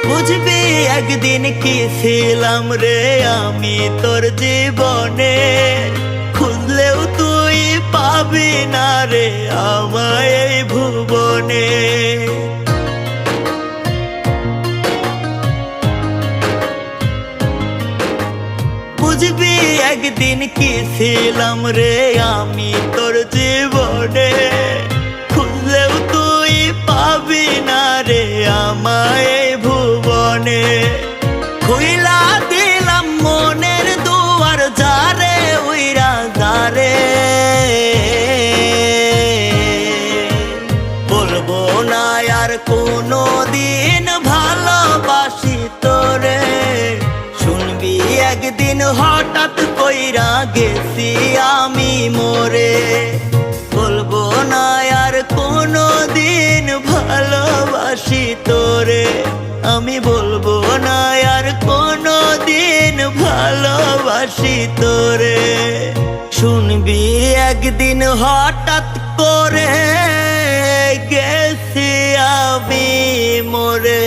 বুঝবি একদিন কি ছিলাম রে আমি তোর জীবনে, খুঁজলেও তুই পাবি না রে আমায় এই ভুবনে। বুঝবি একদিন কি ছিলাম রে আমি তোর জীবনে, খুঁজলেও তুই পাবি না রে আমায় এই ভুবনে। খুইলা দিলাম মনের দুয়ার যারে উইরা যারে, বলবো না আর কোনো দিন ভালোবাসি তোরে। শুনবি একদিন হঠাৎ কইরা গেছি আমি মরে, বলবো না আর কোনো দিন ভালোবাসি তোরে। আমি বলবো না আর কোনো দিন ভালোবাসি তোরে। শুনবি একদিন হঠাৎ করে গেছি আমি মরে।